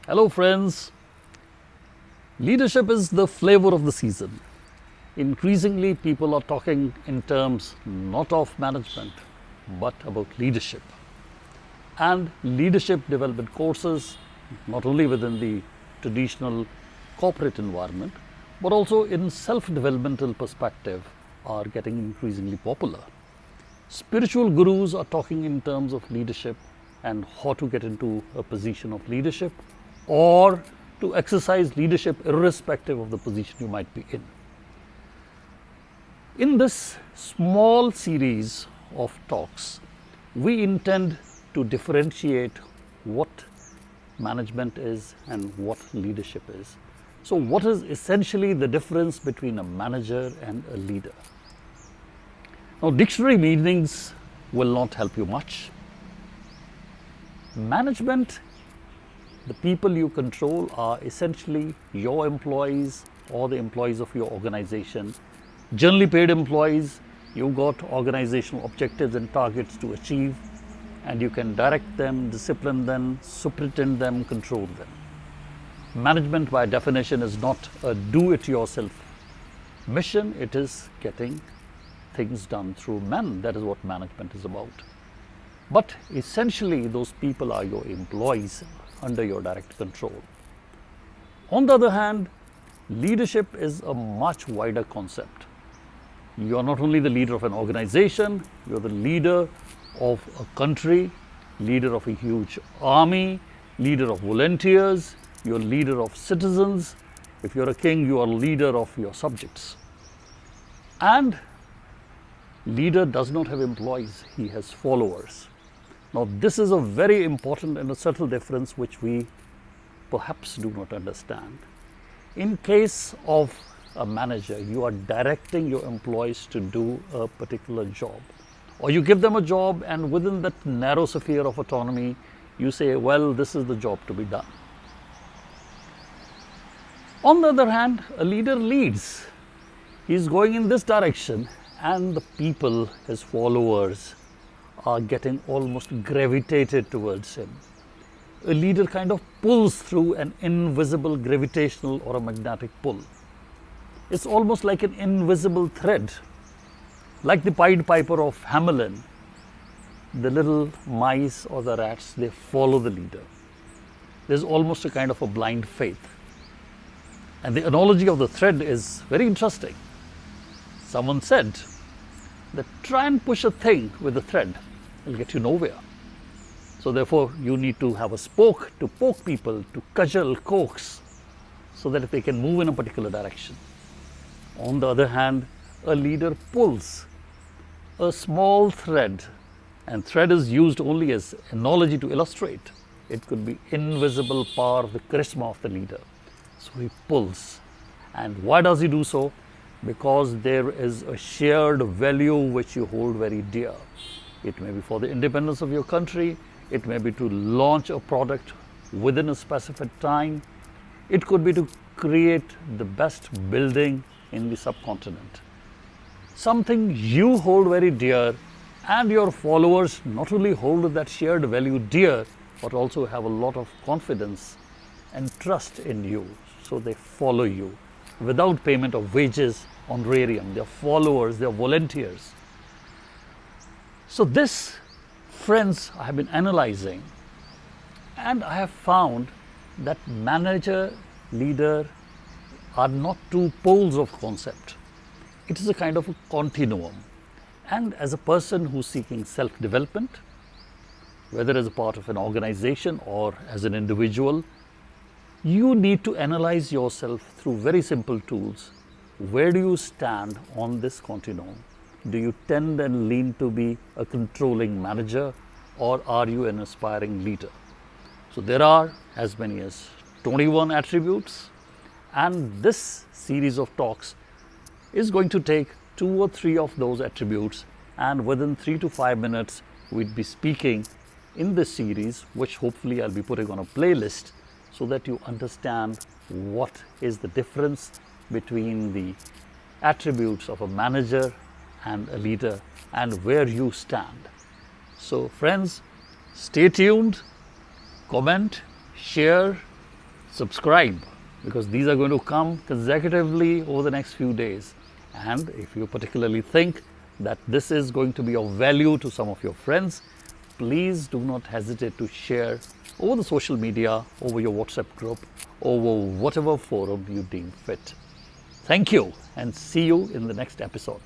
Hello friends, leadership is the flavor of the season. Increasingly people are talking in terms not of management but about leadership. And leadership development courses, not only within the traditional corporate environment but also in self-developmental perspective, are getting increasingly popular. Spiritual gurus are talking in terms of leadership and how to get into a position of leadership or to exercise leadership irrespective of the position you might be in. In this small series of talks, we intend to differentiate what management is and what leadership is. So, what is essentially the difference between a manager and a leader? Now, dictionary meanings will not help you much. Management, the people you control are essentially your employees or the employees of your organization. Generally paid employees, you've got organizational objectives and targets to achieve, and you can direct them, discipline them, superintend them, control them. Management by definition is not a do-it-yourself mission, it is getting things done through men. That is what management is about. But essentially those people are your employees under your direct control. On the other hand, leadership is a much wider concept. You are not only the leader of an organization, you are the leader of a country, leader of a huge army, leader of volunteers, you are leader of citizens. If you are a king, you are leader of your subjects. And leader does not have employees, he has followers. Now, this is a very important and a subtle difference which we perhaps do not understand. In case of a manager, you are directing your employees to do a particular job, or you give them a job and within that narrow sphere of autonomy, you say, well, this is the job to be done. On the other hand, a leader leads. He is going in this direction and the people, his followers, are getting almost gravitated towards him. A leader kind of pulls through an invisible gravitational or a magnetic pull. It's almost like an invisible thread. Like the Pied Piper of Hamelin, the little mice or the rats, they follow the leader. There's almost a kind of a blind faith. And the analogy of the thread is very interesting. Someone said that try and push a thing with a thread, it'll get you nowhere. So therefore, you need to have a spoke to poke people, to cudgel, coax, so that they can move in a particular direction. On the other hand, a leader pulls a small thread, and thread is used only as analogy to illustrate. It could be invisible power of the charisma of the leader. So he pulls. And why does he do so? Because there is a shared value which you hold very dear. It may be for the independence of your country, it may be to launch a product within a specified time, it could be to create the best building in the subcontinent. Something you hold very dear, and your followers not only hold that shared value dear, but also have a lot of confidence and trust in you. So they follow you without payment of wages, honorarium. They're followers, they're volunteers. So this, friends, I have been analyzing, and I have found that manager, leader are not two poles of concept. It is a kind of a continuum. And as a person who's seeking self-development, whether as a part of an organization or as an individual, you need to analyze yourself through very simple tools. Where do you stand on this continuum? Do you tend and lean to be a controlling manager, or are you an aspiring leader? So there are as many as 21 attributes, and this series of talks is going to take 2 or 3 of those attributes, and within 3 to 5 minutes we'd be speaking in this series, which hopefully I'll be putting on a playlist so that you understand what is the difference between the attributes of a manager and a leader and where you stand. So friends, stay tuned, comment, share, subscribe, because these are going to come consecutively over the next few days. And if you particularly think that this is going to be of value to some of your friends, please do not hesitate to share over the social media, over your WhatsApp group, over whatever forum you deem fit. Thank you, and see you in the next episode.